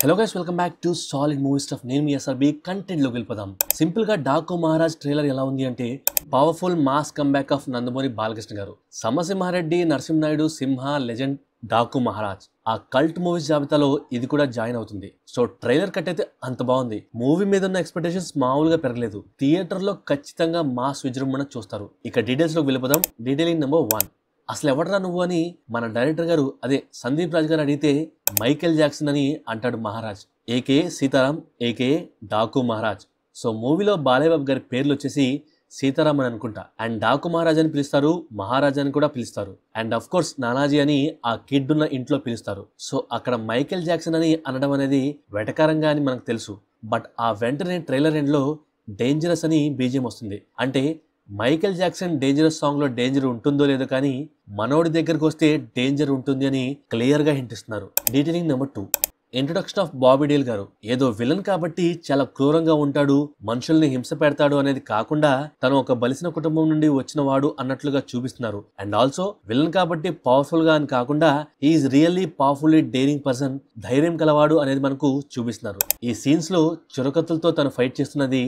Hello guys, welcome back to solid movie stuff. నేను మీ SRB. Content లోకి వెళ్ళిపోదాం. Simple గా డాకు మహారాజ్ ట్రైలర్ ఎలా ఉంది అంటే, powerful mass comeback of Nandamuri Balakrishna గారు, సమసింహారెడ్డి, నరసింహనాయుడు, సింహ, లెజెండ్, డాకు మహారాజ్ ఆ కల్ట్ మూవీస్ జాబితాలో ఇది కూడా జాయిన్ అవుతుంది. సో ట్రైలర్ కట్ అయితే అంత బాగుంది. మూవీ మీద ఉన్న ఎక్స్పెక్టేషన్స్ మామూలుగా పెరగలేదు. థియేటర్ లో ఖచ్చితంగా మాస్ విజృంభణ చూస్తారు. ఇక డీటెయిల్స్ లోకి వెళ్ళిపోదాం. Detailing number 1. అసలు ఎవడరా నువ్వు అని మన డైరెక్టర్ గారు, అదే సందీప్ రాజ్ గారు అడిగితే మైకేల్ జాక్సన్ అని అంటాడు Maharaj, AK Sitaram, AK Daaku Maharaj. So మూవీలో బాలయ్యబాబు గారి పేర్లు వచ్చేసి సీతారాం అని అనుకుంటా, అండ్ డాకు మహారాజ్ అని పిలుస్తారు, మహారాజ్ అని కూడా పిలుస్తారు, అండ్ అఫ్ కోర్స్ నానాజీ అని ఆ కిడ్ ఉన్న ఇంట్లో పిలుస్తారు. సో అక్కడ మైకేల్ జాక్సన్ అని అనడం అనేది వెటకారంగా అని మనకు తెలుసు. బట్ ఆ వెంటనే ట్రైలర్ ఎండ్ లో డేంజరస్ అని బీజియం వస్తుంది. అంటే మైకేల్ జాక్సన్ డేంజరస్ సాంగ్ లో డేంజర్ ఉంటుందో లేదో కానీ మనోడి దగ్గరకు వస్తే డేంజర్ ఉంటుంది అని క్లియర్ గా హింట్ ఇస్తున్నారు. Detailing number 2. Introduction of Bobby Deol గారు. ఏదో విలన్ కాబట్టి చాలా క్రూరంగా ఉంటాడు, మనుషుల్ని హింస పెడతాడు అనేది కాకుండా తను ఒక బలిసిన కుటుంబం నుండి వచ్చిన వాడు అన్నట్లుగా చూపిస్తున్నారు. అండ్ ఆల్సో విలన్ కాబట్టి పవర్ఫుల్ గా అని కాకుండా is really powerfully daring person, ధైర్యం కలవాడు అనేది మనకు చూపిస్తున్నారు. ఈ సీన్స్ లో చురకత్తులతో తను ఫైట్ చేస్తున్నది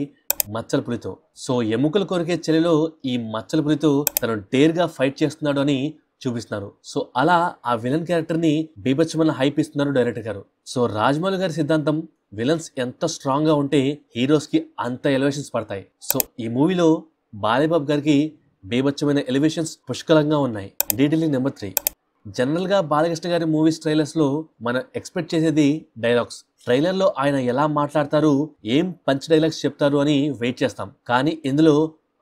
మచ్చల పులితో. సో ఎముకలు కొరికే చలిలో ఈ మచ్చల పులితో తను డేర్ గా ఫైట్ చేస్తున్నాడు అని చూపిస్తున్నారు. సో అలా ఆ విలన్ క్యారెక్టర్ ని బీభత్సమైన హైప్ ఇస్తున్నారు డైరెక్టర్ గారు. సో రాజమౌళి గారి సిద్ధాంతం, విలన్స్ ఎంత స్ట్రాంగ్ గా ఉంటే హీరోస్ కి అంత ఎలివేషన్స్ పడతాయి. సో ఈ మూవీలో బాలయ్యబాబు గారికి బీభత్సమైన ఎలివేషన్స్ పుష్కలంగా ఉన్నాయి. Detailing number 3. జనరల్ గా బాలకృష్ణ గారి మూవీస్ ట్రైలర్స్ లో మనం ఎక్స్పెక్ట్ చేసేది డైలాగ్స్. ట్రైలర్ లో ఆయన ఎలా మాట్లాడతారు, ఏం పంచ్ డైలాగ్స్ చెప్తారు అని వెయిట్ చేస్తాం. కానీ ఇందులో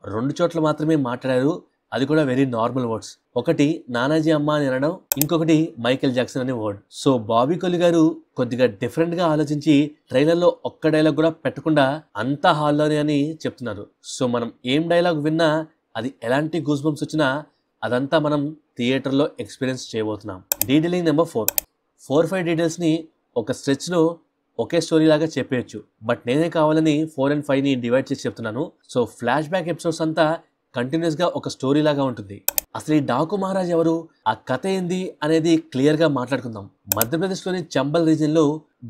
2 చోట్ల మాత్రమే మాట్లాడారు, అది కూడా వెరీ నార్మల్ వర్డ్స్. ఒకటి నానాజీ అమ్మ అని అనడం, ఇంకొకటి మైకేల్ జాక్సన్ అనే వర్డ్. సో బాబీ కొలి గారు కొద్దిగా డిఫరెంట్ గా ఆలోచించి ట్రైలర్ లో ఒక్క డైలాగ్ కూడా పెట్టకుండా అంతా హాల్లోనే అని చెప్తున్నారు. సో మనం ఏం డైలాగ్ విన్నా, అది ఎలాంటి గూస్ బంప్స్ వచ్చినా అదంతా మనం థియేటర్ లో ఎక్స్పీరియన్స్ చేయబోతున్నాం. Detailing number 4. 4-5 డీటెయిల్స్ ని ఒక స్ట్రెచ్ లో ఒకే స్టోరీ లాగా చెప్పేయచ్చు. బట్ నేనే కావాలని 4 and 5 ని డివైడ్ చేసి చెప్తున్నాను. సో ఫ్లాష్ బ్యాక్ ఎపిసోడ్స్ అంతా కంటిన్యూస్ గా ఒక స్టోరీ లాగా ఉంటుంది. అసలు ఈ డాకు మహారాజ్ ఎవరు, ఆ కథ ఏంది అనేది క్లియర్ గా మాట్లాడుకుందాం. మధ్యప్రదేశ్ లోని చంబల్ రీజియన్ లో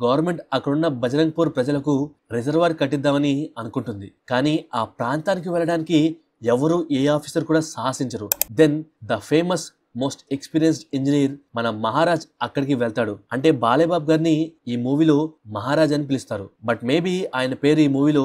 గవర్నమెంట్ అక్కడున్న బజరంగ్పూర్ ప్రజలకు రిజర్వాయర్ కట్టిద్దామని అనుకుంటుంది. కానీ ఆ ప్రాంతానికి వెళ్ళడానికి ఎవరు ఏ ఆఫీసర్ కూడా సాహసించరు. Then the famous most experienced engineer మన మహారాజ్ అక్కడికి వెళ్తాడు. అంటే బాలయ్యబాబు గారిని ఈ మూవీలో మహారాజ్ అని పిలుస్తారు. బట్ మేబీ ఆయన పేరు ఈ మూవీలో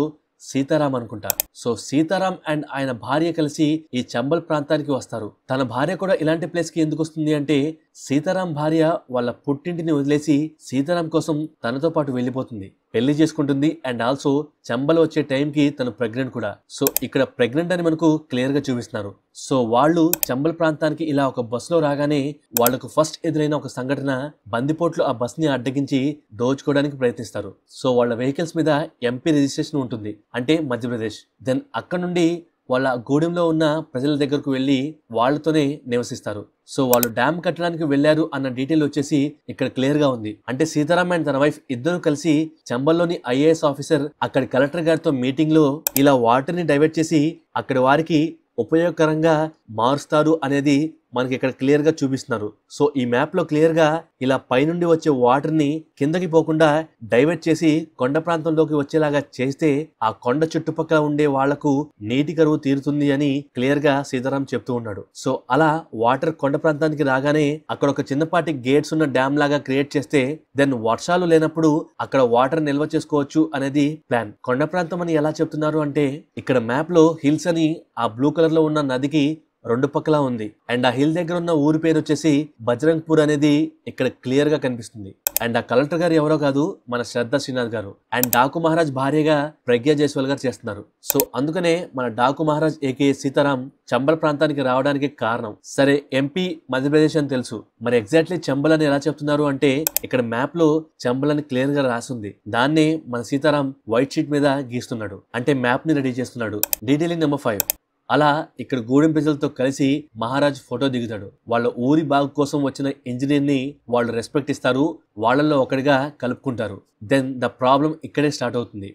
సీతారాం అనుకుంటా. సో సీతారాం అండ్ ఆయన భార్య కలిసి ఈ చంబల్ ప్రాంతానికి వస్తారు. తన భార్య కూడా ఇలాంటి ప్లేస్ కి ఎందుకు వస్తుంది అంటే, సీతారాం భార్య వాళ్ళ పుట్టింటిని వదిలేసి సీతారాం కోసం తనతో పాటు వెళ్ళిపోతుంది, పెళ్లి చేసుకుంటుంది. అండ్ ఆల్సో చంబల్ వచ్చే టైంకి తను ప్రెగ్నెంట్ కూడా. సో ఇక్కడ ప్రెగ్నెంట్ అని మనకు క్లియర్ గా చూపిస్తున్నారు. సో వాళ్ళు చంబల్ ప్రాంతానికి ఇలా ఒక బస్ లో రాగానే వాళ్లకు ఫస్ట్ ఎదురైన ఒక సంఘటన, బందిపోట్లు ఆ బస్ ని అడ్డగించి దోచుకోవడానికి ప్రయత్నిస్తారు. సో వాళ్ళ వెహికల్స్ మీద ఎంపీ రిజిస్ట్రేషన్ ఉంటుంది, అంటే మధ్యప్రదేశ్. దెన్ అక్కడ నుండి వాళ్ళ గూడెంలో ఉన్న ప్రజల దగ్గరకు వెళ్లి వాళ్ళతోనే నివసిస్తారు. సో వాళ్ళు డ్యామ్ కట్టడానికి వెళ్లారు అన్న డీటెయిల్ వచ్చేసి ఇక్కడ క్లియర్ గా ఉంది. అంటే సీతారాం అండ్ తన వైఫ్ ఇద్దరు కలిసి చంబల్లోని ఐఏఎస్ ఆఫీసర్ అక్కడి కలెక్టర్ గారితో మీటింగ్ లో ఇలా వాటర్ని డైవర్ట్ చేసి అక్కడి వారికి ఉపయోగకరంగా మారుస్తారు అనేది మనకి ఇక్కడ క్లియర్ గా చూపిస్తున్నారు. సో ఈ మ్యాప్ లో క్లియర్ గా ఇలా పైనుండి వచ్చే వాటర్ ని కిందకి పోకుండా డైవర్ట్ చేసి కొండ ప్రాంతంలోకి వచ్చేలాగా చేస్తే ఆ కొండ చుట్టుపక్కల ఉండే వాళ్లకు నీటి కరువు తీరుతుంది అని క్లియర్ గా సీతారాం చెప్తూ ఉన్నాడు. సో అలా వాటర్ కొండ ప్రాంతానికి రాగానే అక్కడ ఒక చిన్నపాటి గేట్స్ ఉన్న డ్యామ్ లాగా క్రియేట్ చేస్తే దెన్ వర్షాలు లేనప్పుడు అక్కడ వాటర్ నిల్వ చేసుకోవచ్చు అనేది ప్లాన్. కొండ ప్రాంతం అని ఎలా చెప్తున్నారు అంటే, ఇక్కడ మ్యాప్ లో హిల్స్ అని ఆ బ్లూ కలర్ లో ఉన్న నదికి 2 పక్కలా ఉంది. అండ్ ఆ హిల్ దగ్గర ఉన్న ఊరి పేరు వచ్చేసి బజరంగ్పూర్ అనేది ఇక్కడ క్లియర్ గా కనిపిస్తుంది. అండ్ ఆ కలెక్టర్ గారు ఎవరో కాదు, మన శ్రద్ధ శ్రీనాథ్ గారు. అండ్ డాకు మహారాజ్ భార్యగా ప్రజ్ఞా జైస్వాల్ గారు చేస్తున్నారు. సో అందుకనే మన డాకు మహారాజ్ ఏకే సీతారాం చంబల్ ప్రాంతానికి రావడానికి కారణం. సరే ఎంపీ మధ్యప్రదేశ్ అని తెలుసు, మరి ఎగ్జాక్ట్లీ చంబల్ అని ఎలా చెప్తున్నారు అంటే, ఇక్కడ మ్యాప్ లో చంబల్ అని క్లియర్ గా రాసింది. దాన్ని మన సీతారాం వైట్ షీట్ మీద గీస్తున్నాడు, అంటే మ్యాప్ ని రెడీ చేస్తున్నాడు. Detailing number 5. అలా ఇక్కడ గూడెం ప్రజలతో కలిసి మహారాజ్ ఫోటో దిగుతాడు. వాళ్ళ ఊరి బాగు కోసం వచ్చిన ఇంజనీర్ ని వాళ్ళు రెస్పెక్ట్ ఇస్తారు, వాళ్ళల్లో ఒకటిగా కలుపుకుంటారు. దెన్ ద ప్రాబ్లం ఇక్కడే స్టార్ట్ అవుతుంది.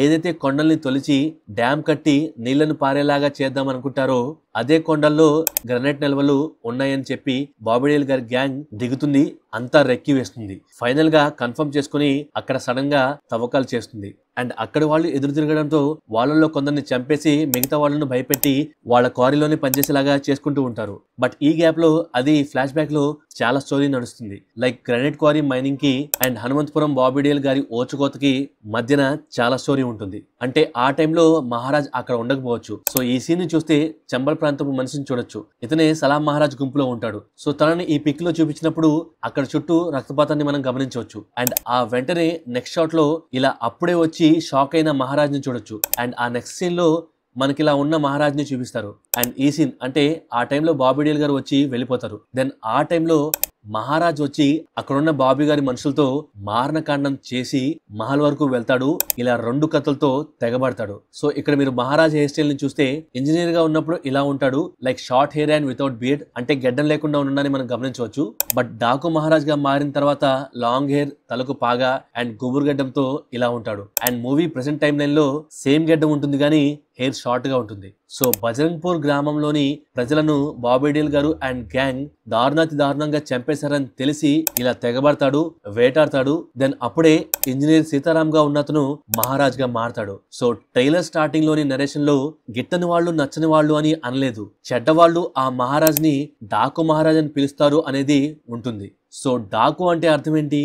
ఏదైతే కొండల్ని తొలిచి డ్యామ్ కట్టి నీళ్లను పారేలాగా చేద్దాం అనుకుంటారో అదే కొండల్లో గ్రనైట్ నిల్వలు ఉన్నాయని చెప్పి బాబీ డేల్ గారి గ్యాంగ్ దిగుతుంది, అంతా రెక్కి వేస్తుంది. ఫైనల్ గా కన్ఫర్మ్ చేసుకుని అక్కడ సడన్ గా తవ్వకాలు చేస్తుంది. అండ్ అక్కడ వాళ్ళు ఎదురు తిరగడంతో వాళ్ళల్లో కొందరిని చంపేసి మిగతా వాళ్ళను భయపెట్టి వాళ్ళ క్వారీలోనే పనిచేసేలాగా చేసుకుంటూ ఉంటారు. బట్ ఈ గ్యాప్ లో అది ఫ్లాష్ బ్యాక్ లో చాలా స్టోరీ నడుస్తుంది. లైక్ గ్రానైట్ క్వారీ మైనింగ్ కి అండ్ హనుమంతపురం బాబీ డేల్ గారి ఓచుకోతకి మధ్యన చాలా స్టోరీ ఉంటుంది. అంటే ఆ టైంలో మహారాజ్ అక్కడ ఉండకపోవచ్చు. సో ఈ సీన్ ని చూస్తే చంబల్ ప్రాంతపు మనిషిని చూడొచ్చు. ఇతనే సలాం మహారాజ్ గుంపులో ఉంటాడు. సో తనని ఈ పిక్ లో చూపించినప్పుడు అక్కడ చుట్టూ రక్తపాతాన్ని మనం గమనించవచ్చు. అండ్ ఆ వెంటనే నెక్స్ట్ షాట్ లో ఇలా అప్పుడే వచ్చి షాక్ అయిన మహారాజ్ ని చూడొచ్చు. అండ్ ఆ నెక్స్ట్ సీన్ లో మనకి ఇలా ఉన్న మహారాజ్ ని చూపిస్తారు. అండ్ ఈ సీన్ అంటే ఆ టైంలో బాబీ డేల్ గారు వచ్చి వెళ్ళిపోతారు. దెన్ ఆ టైంలో మహారాజ్ వచ్చి అక్కడున్న బాబీ గారి మనుషులతో మారణకాండం చేసి మహల్ వరకు వెళ్తాడు. ఇలా 2 కత్తులతో తెగబడతాడు. సో ఇక్కడ మీరు మహారాజ్ హెయిర్ స్టైల్ ని చూస్తే ఇంజనీర్ గా ఉన్నప్పుడు ఇలా ఉంటాడు, like short hair and without beard, అంటే గెడ్డం లేకుండా ఉండడాన్ని మనం గమనించవచ్చు. బట్ డాకు మహారాజ్ గా మారిన తర్వాత లాంగ్ హెయిర్, తలకు పాగా అండ్ గుబురు గడ్డంతో ఇలా ఉంటాడు. And movie present time line లో సేమ్ గడ్డం ఉంటుంది కానీ హెయిర్ షార్ట్ గా ఉంటుంది. సో బజరంగ్పూర్ గ్రామంలోని ప్రజలను బాబీ డేల్ గారు అండ్ గ్యాంగ్ దారుణాతి దారుణంగా చంపేశారని తెలిసి ఇలా తెగబడతాడు, వేటాడతాడు. దెన్ అప్పుడే ఇంజనీర్ సీతారాం గా ఉన్నతను మహారాజ్ గా మారతాడు. సో ట్రైలర్ స్టార్టింగ్ లోని నరేషన్ లో గిట్టని వాళ్ళు నచ్చని వాళ్ళు అని అనలేదు, చెడ్డవాళ్ళు ఆ మహారాజ్ ని డాకు మహారాజ్ అని పిలుస్తారు అనేది ఉంటుంది. సో డాకు అంటే అర్థం ఏంటి?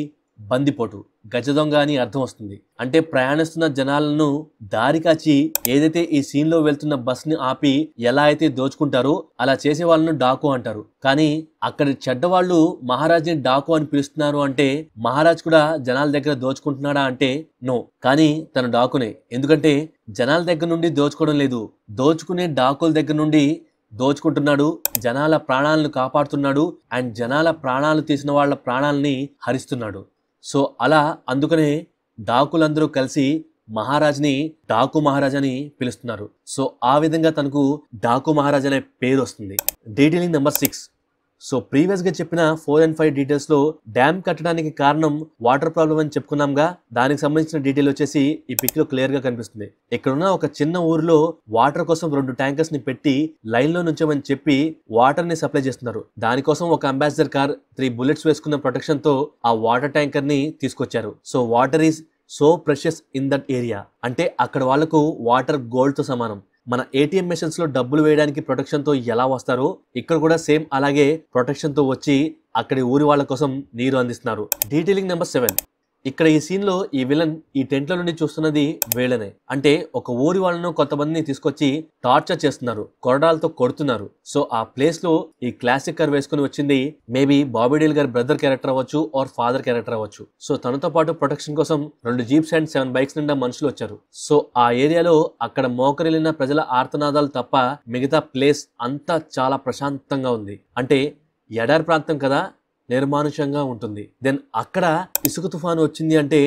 బందిపోటు, గజ దొంగ అని అర్థం వస్తుంది. అంటే ప్రయాణిస్తున్న జనాలను దారి కాచి ఏదైతే ఈ సీన్ లో వెళ్తున్న బస్ ని ఆపి ఎలా అయితే దోచుకుంటారో అలా చేసే వాళ్ళను డాకు అంటారు. కానీ అక్కడి చెడ్డవాళ్ళు మహారాజ్ ని డాకు అని పిలుస్తున్నారు అంటే మహారాజ్ కూడా జనాల దగ్గర దోచుకుంటున్నాడా అంటే నో. కానీ తను డాకునే, ఎందుకంటే జనాల దగ్గర నుండి దోచుకోవడం లేదు, దోచుకునే డాకుల దగ్గర నుండి దోచుకుంటున్నాడు, జనాల ప్రాణాలను కాపాడుతున్నాడు అండ్ జనాల ప్రాణాలు తీసిన వాళ్ళ ప్రాణాలని హరిస్తున్నాడు. సో అలా అందుకనే డాకులందరూ కలిసి మహారాజ్ని డాకు మహారాజ్ అని పిలుస్తున్నారు. సో ఆ విధంగా తనకు డాకు మహారాజ్ అనే పేరు వస్తుంది. Detailing number 6. సో ప్రీవియస్ గా చెప్పిన 4 and 5 డీటెయిల్స్ లో డ్యామ్ కట్టడానికి కారణం వాటర్ ప్రాబ్లం అని చెప్పుకున్నాంగా, దానికి సంబంధించిన డీటెయిల్ వచ్చేసి ఈ పిక్ లో క్లియర్ గా కనిపిస్తుంది. ఇక్కడున్న ఒక చిన్న ఊరిలో వాటర్ కోసం 2 ట్యాంకర్స్ ని పెట్టి లైన్ లో నుంచోమని చెప్పి వాటర్ ని సప్లై చేస్తున్నారు. దానికోసం ఒక అంబాసిడర్ కార్ 3 bullets వేసుకున్న ప్రొటెక్షన్ తో ఆ వాటర్ ట్యాంకర్ ని తీసుకొచ్చారు. So water is so precious in that area, అంటే అక్కడ వాళ్లకు వాటర్ గోల్డ్ తో సమానం. మన ఏటీఎం మెషిన్స్ లో డబ్బులు వేయడానికి ప్రొటెక్షన్ తో ఎలా వస్తారో ఇక్కడ కూడా సేమ్ అలాగే ప్రొటెక్షన్ తో వచ్చి అక్కడి ఊరి వాళ్ళ కోసం నీరు అందిస్తున్నారు. Detailing number 7. ఇక్కడ ఈ సీన్ లో ఈ విలన్ ఈ టెంట్ల నుండి చూస్తున్నది వీళ్ళనే. అంటే ఒక ఊరి వాళ్ళను కొంతమందిని తీసుకొచ్చి టార్చర్ చేస్తున్నారు, కొరడాలతో కొడుతున్నారు. సో ఆ ప్లేస్ లో ఈ క్లాసిక్ కార్ వేసుకుని వచ్చింది మేబీ బాబీ డేల్ గారి బ్రదర్ క్యారెక్టర్ అవ్వచ్చు ఆర్ ఫాదర్ క్యారెక్టర్ అవ్వచ్చు. సో తనతో పాటు ప్రొటెక్షన్ కోసం 2 జీప్స్ అండ్ 7 బైక్స్ నిండా మనుషులు వచ్చారు. సో ఆ ఏరియాలో అక్కడ మోకరిల్లిన ప్రజల ఆర్తనాదాలు తప్ప మిగతా ప్లేస్ అంతా చాలా ప్రశాంతంగా ఉంది. అంటే ఎడారి ప్రాంతం కదా, నిర్మానుషంగా ఉంటుంది. దెన్ అక్కడ ఇసుక తుఫాను వచ్చింది అంటే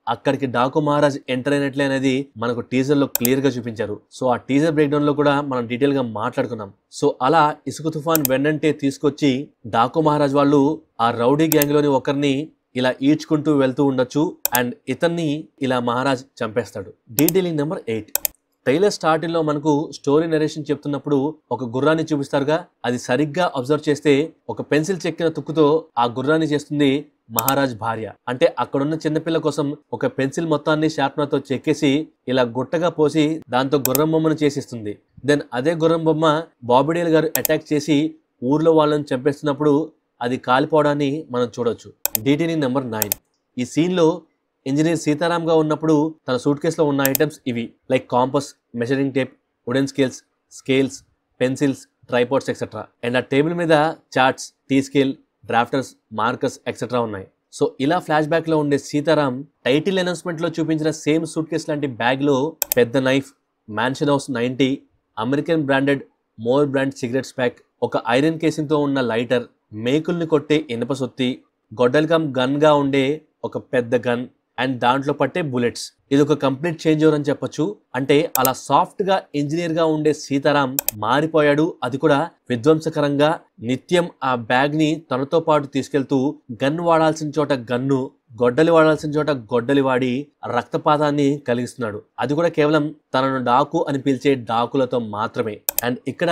అక్కడికి డాకు మహారాజ్ ఎంటర్ అయినట్లే అనేది మనకు టీజర్ లో క్లియర్ గా చూపించారు. సో ఆ టీజర్ బ్రేక్ డౌన్ లో కూడా మనం డీటెయిల్ గా మాట్లాడుకున్నాం. సో అలా ఇసుక తుఫాన్ వెన్నంటే తీసుకొచ్చి డాకు మహారాజ్ వాళ్ళు ఆ రౌడీ గ్యాంగ్ లోని ఒకరిని ఇలా ఈడ్చుకుంటూ వెళ్తూ ఉండొచ్చు అండ్ ఇతన్ని ఇలా మహారాజ్ చంపేస్తాడు. Detailing number 8. ట్రైలర్ స్టార్టింగ్ లో మనకు స్టోరీ నరేషన్ చెప్తున్నప్పుడు ఒక గుర్రాన్ని చూపిస్తారుగా, అది సరిగ్గా అబ్జర్వ్ చేస్తే ఒక పెన్సిల్ చెక్కిన తుక్కుతో ఆ గుర్రాన్ని చేస్తుంది మహారాజ్ భార్య. అంటే అక్కడున్న చిన్నపిల్ల కోసం ఒక పెన్సిల్ మొత్తాన్ని షార్ప్నర్ తో చెక్కేసి ఇలా గుట్టగా పోసి దాంతో గుర్రం బొమ్మను చేసిస్తుంది. దెన్ అదే గుర్రం బొమ్మ బాబీ డేల్ గారు అటాక్ చేసి ఊర్లో వాళ్ళని చంపేస్తున్నప్పుడు అది కాలిపోవడాన్ని మనం చూడొచ్చు. Detailing number 9. ఈ సీన్ లో ఇంజనీర్ సీతారాం గా ఉన్నప్పుడు తన సూట్ కేసులో ఉన్న ఐటమ్స్ ఇవి, like compass, measuring tape, wooden scales, pencils, tripods etcetera. And ఆ టేబుల్ మీద charts, T scale, drafters, markers etcetera ఉన్నాయి. సో ఇలా ఫ్లాష్ బ్యాక్ లో ఉండే సీతారాం టైటిల్ అనౌన్స్మెంట్ లో చూపించిన సేమ్ సూట్ కేస్ లాంటి బ్యాగ్ లో పెద్ద knife, mansion house 90, American branded more brand cigarettes pack, ఒక ఐరన్ కేసింగ్ తో ఉన్న లైటర్, మేకుల్ని కొట్టే ఇనుప సొత్తి, గొడ్డలికం గన్ గా ఉండే ఒక పెద్ద గన్ అండ్ దాంట్లో పట్టే బుల్లెట్స్. ఇది ఒక కంప్లీట్ చేంజ్ ఓవర్ అని చెప్పొచ్చు. అంటే అలా సాఫ్ట్ గా ఇంజనీర్ గా ఉండే సీతారాం మారిపోయాడు, అది కూడా విధ్వంసకరంగా. నిత్యం ఆ బ్యాగ్ ని తనతో పాటు తీసుకెళ్తూ గన్ వాడాల్సిన చోట గన్ను, గొడ్డలి వాడాల్సిన చోట గొడ్డలి వాడి రక్తపాతాన్ని కలిగిస్తున్నాడు. అది కూడా కేవలం తనను డాకు అని పిలిచే డాకులతో మాత్రమే. అండ్ ఇక్కడ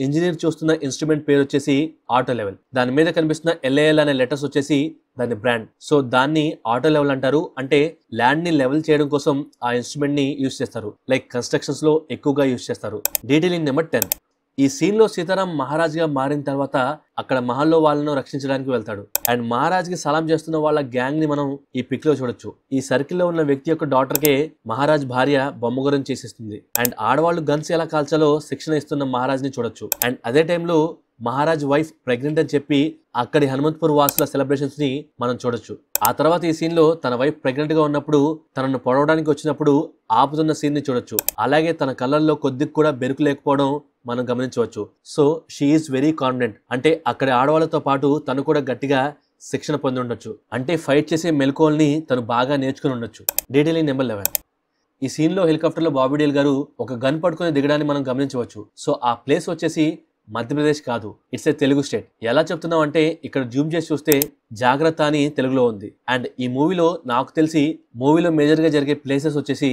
ఇంజనీర్ చూస్తున్న ఇన్స్ట్రుమెంట్ పేరు వచ్చేసి ఆటో లెవెల్. దాని మీద కనిపిస్తున్న LAL అనే లెటర్స్ వచ్చేసి దాని బ్రాండ్. సో దాన్ని ఆటో లెవెల్ అంటారు. అంటే ల్యాండ్ ని లెవెల్ చేయడం కోసం ఆ ఇన్స్ట్రుమెంట్ ని యూజ్ చేస్తారు. లైక్ కన్స్ట్రక్షన్స్ లో ఎక్కువగా యూజ్ చేస్తారు. Detailing number 10. ఈ సీన్ లో సీతారాం మహారాజ్ గా మారిన తర్వాత అక్కడ మహల్లో వాళ్ళను రక్షించడానికి వెళ్తాడు. అండ్ మహారాజ్ కి సలాం చేస్తున్న వాళ్ళ గ్యాంగ్ ని మనం ఈ పిక్ లో చూడొచ్చు. ఈ సర్కిల్ లో ఉన్న వ్యక్తి యొక్క డాటర్ కే మహారాజ్ భార్య బొమ్మ గురించి చేసిస్తుంది. అండ్ ఆడవాళ్లు గన్స్ ఎలా కాల్చాలో శిక్షణ ఇస్తున్న మహారాజ్ ని చూడొచ్చు. అండ్ అదే టైంలో మహారాజ్ వైఫ్ ప్రెగ్నెంట్ అని చెప్పి అక్కడి హనుమంత్పూర్ వాసుల సెలబ్రేషన్స్ ని మనం చూడొచ్చు. ఆ తర్వాత ఈ సీన్ లో తన వైఫ్ ప్రెగ్నెంట్ గా ఉన్నప్పుడు తనను పొడవడానికి వచ్చినప్పుడు ఆపుతున్న సీన్ ని చూడొచ్చు. అలాగే తన కళ్ళల్లో కొద్దిగా కూడా బెరుకు లేకపోవడం మనం గమనించవచ్చు. So she is very confident. అంటే అక్కడి ఆడవాళ్ళతో పాటు తను కూడా గట్టిగా శిక్షణ పొంది ఉండొచ్చు. అంటే ఫైట్ చేసే మెలకువల్ని తను బాగా నేర్చుకుని ఉండొచ్చు. Detailing number 11. ఈ సీన్ లో హెలికాప్టర్ లో బాబీ డేల్ గారు ఒక గన్ పట్టుకుని దిగడాన్ని మనం గమనించవచ్చు. సో ఆ ప్లేస్ వచ్చేసి మధ్యప్రదేశ్ కాదు, ఇట్స్ ఏ తెలుగు స్టేట్. ఎలా చెప్తున్నాం అంటే ఇక్కడ జూమ్ చేసి చూస్తే జాగ్రత్త అని తెలుగులో ఉంది. అండ్ ఈ మూవీలో నాకు తెలిసి మూవీలో మేజర్ గా జరిగే ప్లేసెస్ వచ్చేసి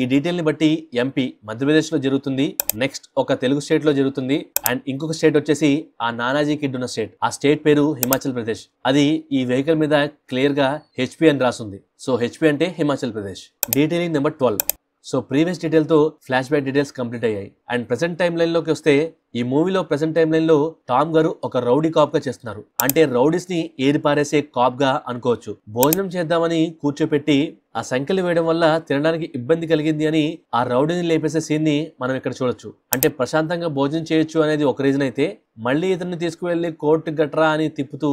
ఈ డీటెయిల్ ని బట్టి MP మధ్యప్రదేశ్ లో జరుగుతుంది, నెక్స్ట్ ఒక తెలుగు స్టేట్ లో జరుగుతుంది, అండ్ ఇంకొక స్టేట్ వచ్చేసి ఆ నానాజీ కిడ్ ఉన్న స్టేట్. ఆ స్టేట్ పేరు హిమాచల్ ప్రదేశ్. అది ఈ వెహికల్ మీద క్లియర్ గా HP అని రాసింది. సో HP అంటే Himachal Pradesh. Detailing number 12. So previous detail తో ఫ్లాష్ బ్యాక్ డీటెయిల్స్ కంప్లీట్ అయ్యాయి. అండ్ ప్రెసెంట్ టైమ్ లైన్ లోకి వస్తే ఈ మూవీలో ప్రెసెంట్ టైమ్ లైన్ లో టామ్ గారు ఒక రౌడీ కాప్ గా చేస్తున్నారు. అంటే రౌడీస్ ని ఏరి పారేసే కాప్ గా అనుకోవచ్చు. భోజనం చేద్దామని కూర్చోపెట్టి ఆ సంఖ్యలు వేయడం వల్ల తినడానికి ఇబ్బంది కలిగింది అని ఆ రౌడీని లేపేసే సీన్ ని మనం ఇక్కడ చూడొచ్చు. అంటే ప్రశాంతంగా భోజనం చేయొచ్చు అనేది ఒక రీజన్ అయితే, మళ్ళీ ఇతన్ని తీసుకువెళ్లి కోర్టు గట్రా అని తిప్పుతూ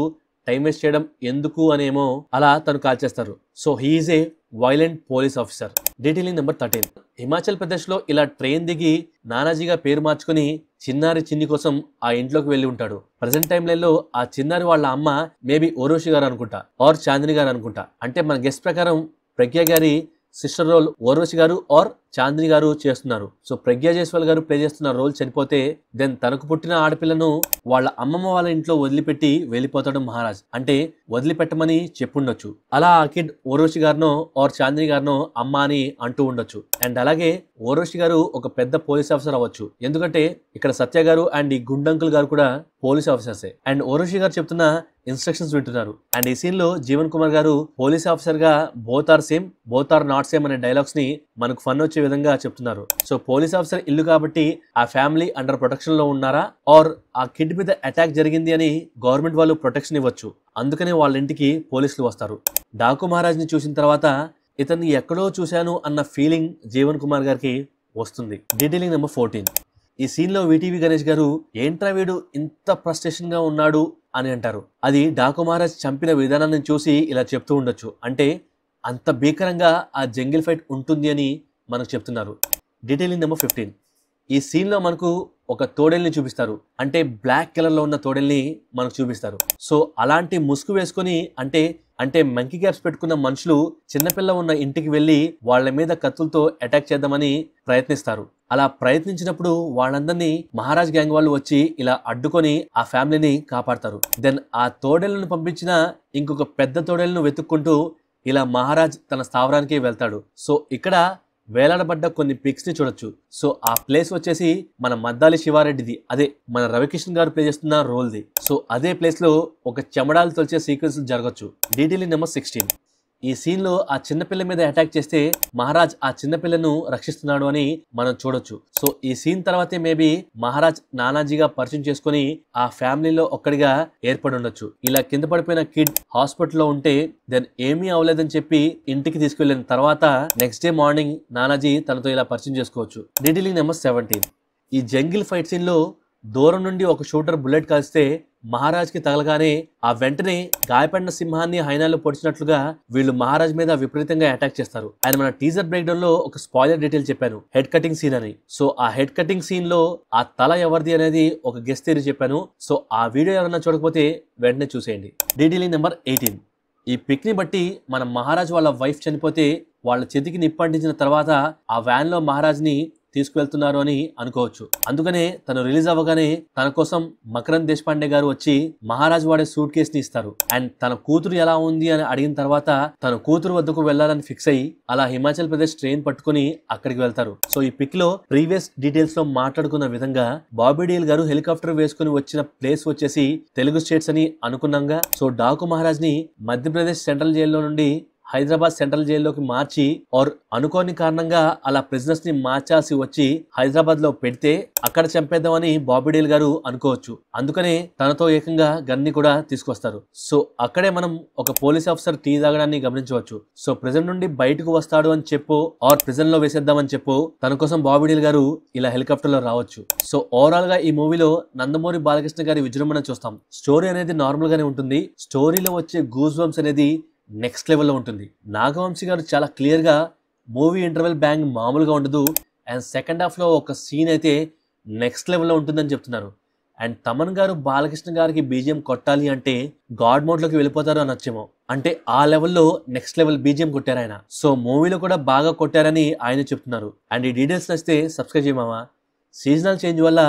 టైం వేస్ట్ చేయడం ఎందుకు అనేమో అలా తను కాల్ చేస్తారు. So he is a violent police officer. Detailing number 13. Himachal Pradesh లో ఇలా ట్రైన్ దిగి నానాజీగా పేరు మార్చుకుని చిన్నారి చిన్ని కోసం ఆ ఇంట్లోకి వెళ్లి ఉంటాడు. ప్రెసెంట్ టైం లైన్ లో ఆ చిన్నారి వాళ్ళ అమ్మ మేబీ ఓరోషి గారు అనుకుంటా, ఆర్ చాందిని గారు అనుకుంటా. అంటే మన గెస్ట్ ప్రకారం ప్రజ్ఞ గారి సిస్టర్ రోల్ ఓర్వశి గారు ఆర్ చాందిని గారు చేస్తున్నారు. సో ప్రజ్ఞా జైస్వాల్ గారు ప్లే చేస్తున్న రోల్ చనిపోతే దెన్ తనకు పుట్టిన ఆడపిల్లను వాళ్ళ అమ్మమ్మ వాళ్ళ ఇంట్లో వదిలిపెట్టి వెళ్ళిపోతాడు మహారాజ్. అంటే వదిలిపెట్టమని చెప్పుండొచ్చు. అలా ఆ కిడ్ ఓర్వశి గారినో ఆర్ చాందిని గారినో అమ్మ అని అంటూ ఉండొచ్చు. అండ్ అలాగే ఓర్వశి గారు ఒక పెద్ద పోలీస్ ఆఫీసర్ అవ్వచ్చు. ఎందుకంటే ఇక్కడ సత్య గారు అండ్ ఈ గుండంకుల్ గారు కూడా పోలీస్ ఆఫీసర్సే. అండ్ ఓర్వశి గారు చెప్తున్న ఇన్స్ట్రక్షన్స్ వింటున్నారు. అండ్ ఈ సీన్ లో జీవన్ కుమార్ గారు పోలీస్ ఆఫీసర్ గా both are same, both are not same అనే డైలాగ్స్ ని మనకు ఫన్ వచ్చే విధంగా చెప్తున్నారు. సో పోలీస్ ఆఫీసర్ ఇల్లు కాబట్టి ఆ ఫ్యామిలీ అండర్ ప్రొటెక్షన్ లో ఉన్నారా, ఆర్ ఆ కిడ్ మీద అటాక్ జరిగింది అని గవర్నమెంట్ వాళ్ళు ప్రొటెక్షన్ ఇవ్వచ్చు. అందుకనే వాళ్ళ ఇంటికి పోలీసులు వస్తారు. డాకు మహారాజ్ ని చూసిన తర్వాత ఇతన్ని ఎక్కడో చూశాను అన్న ఫీలింగ్ జీవన్ కుమార్ గారికి వస్తుంది. Detailing number 14. ఈ సీన్ లో VTV గణేష్ గారు ఏంట్రా వీడు ఇంత ఫ్రస్ట్రేషన్ గా ఉన్నాడు అని అంటారు. అది డాకు మహారాజ్ చంపిన విధానాన్ని చూసి ఇలా చెప్తూ ఉండొచ్చు. అంటే అంత భీకరంగా ఆ జంగిల్ ఫైట్ ఉంటుంది అని మనకు చెప్తున్నారు. Detailing number 15. ఈ సీన్ లో మనకు ఒక తోడేల్ని చూపిస్తారు. అంటే బ్లాక్ కలర్ లో ఉన్న తోడేల్ని మనకు చూపిస్తారు. సో అలాంటి ముసుగు వేసుకొని అంటే మంకీ క్యాప్స్ పెట్టుకున్న మనుషులు చిన్నపిల్ల ఉన్న ఇంటికి వెళ్లి వాళ్ళ మీద కత్తులతో అటాక్ చేద్దామని ప్రయత్నిస్తారు. అలా ప్రయత్నించినప్పుడు వాళ్ళందరినీ మహారాజ్ గ్యాంగ్ వాళ్ళు వచ్చి ఇలా అడ్డుకొని ఆ ఫ్యామిలీని కాపాడతారు. దెన్ ఆ తోడేళ్లను పంపించిన ఇంకొక పెద్ద తోడేళ్లను వెతుక్కుంటూ ఇలా మహారాజ్ తన స్థావరానికి వెళ్తాడు. సో ఇక్కడ వేలాడబడ్డ కొన్ని పిక్స్ ని చూడొచ్చు. సో ఆ ప్లేస్ వచ్చేసి మన మద్దాలి శివారెడ్డిది, అదే మన రవికిషన్ గారు ప్లే చేస్తున్న రోల్ది. సో అదే ప్లేస్ లో ఒక చెమడాలు తొలిచే సీక్వెన్స్ జరగచ్చు. Detailing number 16. ఈ సీన్ లో ఆ చిన్నపిల్ల మీద అటాక్ చేస్తే మహారాజ్ ఆ చిన్నపిల్లను రక్షిస్తున్నాడు అని మనం చూడొచ్చు. సో ఈ సీన్ తర్వాతే మేబీ మహారాజ్ నానాజీగా పరిచయం చేసుకుని ఆ ఫ్యామిలీలో ఒక్కడిగా ఏర్పడి ఉండొచ్చు. ఇలా కింద పడిపోయిన కిడ్ హాస్పిటల్లో ఉంటే దెన్ ఏమీ అవలేదని చెప్పి ఇంటికి తీసుకెళ్లిన తర్వాత నెక్స్ట్ డే మార్నింగ్ నానాజీ తనతో ఇలా పరిచయం చేసుకోవచ్చు. Detailing number 17. ఈ జంగిల్ ఫైట్ సీన్ లో దూరం నుండి ఒక షూటర్ బుల్లెట్ కాల్స్తే మహారాజ్ కి తగలగానే ఆ వెంటనే గాయపడిన సింహాన్ని హైనాలో పొడిచినట్లుగా వీళ్ళు మహారాజ్ మీద విపరీతంగా అటాక్ చేస్తారు. అండ్ మన టీజర్ బ్రేక్ డౌన్ లో ఒక స్పాయిలర్ డీటెయిల్ చెప్పాను, హెడ్ కటింగ్ సీన్ అని. సో ఆ హెడ్ కటింగ్ సీన్ లో ఆ తల ఎవరిది అనేది ఒక గెస్ థియరీ చెప్పాను. సో ఆ వీడియో ఎవరన్నా చూడకపోతే వెంటనే చూసేయండి. Detailing number 18. ఈ పిక్ ని బట్టి మన మహారాజ్ వాళ్ళ వైఫ్ చనిపోతే వాళ్ళ చేతికి నిప్పంటించిన తర్వాత ఆ వ్యాన్ లో మహారాజ్ ని తీసుకువెళ్తున్నారు అని అనుకోవచ్చు. అందుకనే తను రిలీజ్ అవ్వగానే తన కోసం మకరంద్ దేశపాండే గారు వచ్చి మహారాజ్ వాడే సూట్ కేస్ ని ఇస్తారు. అండ్ తన కూతురు ఎలా ఉంది అని అడిగిన తర్వాత తన కూతురు వద్దకు వెళ్లాలని ఫిక్స్ అయ్యి అలా హిమాచల్ ప్రదేశ్ ట్రైన్ పట్టుకుని అక్కడికి వెళ్తారు. సో ఈ పిక్ లో ప్రీవియస్ డీటెయిల్స్ లో మాట్లాడుకున్న విధంగా బాబీ డీల్ గారు హెలికాప్టర్ వేసుకుని వచ్చిన ప్లేస్ వచ్చేసి తెలుగు స్టేట్స్ అని అనుకున్నాగా. సో డాకు మహారాజ్ ని మధ్యప్రదేశ్ సెంట్రల్ జైల్లో నుండి హైదరాబాద్ సెంట్రల్ జైల్లోకి మార్చి ఆర్ అనుకోని కారణంగా అలా ప్రిజనర్స్ ని మార్చాల్సి వచ్చి హైదరాబాద్ లో పెడితే అక్కడ చంపేద్దామని బాబీ డీల్ గారు అనుకోవచ్చు. అందుకనే తనతో ఏకంగా గన్ని కూడా తీసుకొస్తారు. సో అక్కడే మనం ఒక పోలీస్ ఆఫీసర్ టీ తాగడాన్ని గమనించవచ్చు. సో ప్రిజన్ నుండి బయటకు వస్తాడు అని చెప్పు ఆర్ ప్రిజన్ లో వేసేద్దామని చెప్పు తన కోసం బాబీ డీల్ గారు ఇలా హెలికాప్టర్ లో రావచ్చు. సో ఓవరాల్ గా ఈ మూవీలో నందమూరి బాలకృష్ణ గారి విజృంభణ చూస్తాం. స్టోరీ అనేది నార్మల్ గానే ఉంటుంది. స్టోరీలో వచ్చే గూస్ బంప్స్ అనేది నెక్స్ట్ లెవెల్లో ఉంటుంది. నాగవంశీ గారు చాలా క్లియర్గా మూవీ ఇంటర్వెల్ బ్యాంగ్ మామూలుగా ఉండదు అండ్ సెకండ్ హాఫ్లో ఒక సీన్ అయితే నెక్స్ట్ లెవెల్లో ఉంటుందని చెప్తున్నారు. అండ్ తమన్ గారు బాలకృష్ణ గారికి బీజిఎం కొట్టాలి అంటే గాడ్ మోడ్లోకి వెళ్ళిపోతారు అని వచ్చేమో. అంటే ఆ లెవెల్లో నెక్స్ట్ లెవెల్ బీజిఎం కొట్టారు ఆయన. సో మూవీలో కూడా బాగా కొట్టారని ఆయన చెప్తున్నారు. అండ్ ఈ డీటెయిల్స్ నచ్చితే సబ్స్క్రైబ్ చేయమావా. సీజనల్ చేంజ్ వల్ల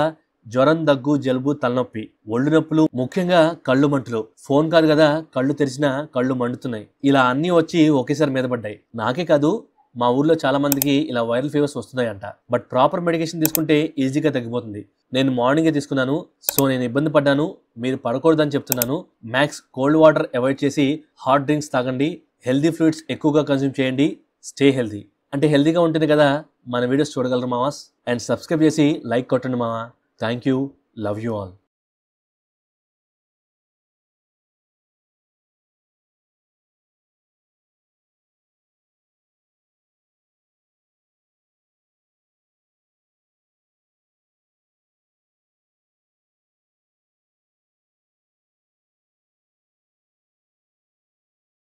జ్వరం, దగ్గు, జలుబు, తలనొప్పి, ఒళ్ళు నొప్పులు, ముఖ్యంగా కళ్ళు మంటలు, ఫోన్ కాదు కదా కళ్ళు తెరిచినా కళ్ళు మండుతున్నాయి, ఇలా అన్నీ వచ్చి ఒకేసారి మీద పడ్డాయి. నాకే కాదు మా ఊర్లో చాలా మందికి ఇలా వైరల్ ఫీవర్స్ వస్తున్నాయంట. బట్ ప్రాపర్ మెడికేషన్ తీసుకుంటే ఈజీగా తగ్గిపోతుంది. నేను మార్నింగే తీసుకున్నాను. సో నేను ఇబ్బంది పడ్డాను, మీరు పడకూడదని చెప్తున్నాను. మ్యాక్స్ కోల్డ్ వాటర్ అవాయిడ్ చేసి హాట్ డ్రింక్స్ తాగండి, హెల్దీ ఫ్రూట్స్ ఎక్కువగా కన్స్యూమ్ చేయండి, స్టే హెల్దీ. అంటే హెల్దీగా ఉంటుంది కదా మన వీడియోస్ చూడగలరు మావాస్. అండ్ సబ్స్క్రైబ్ చేసి లైక్ కొట్టండి మావా. Thank you. Love you all.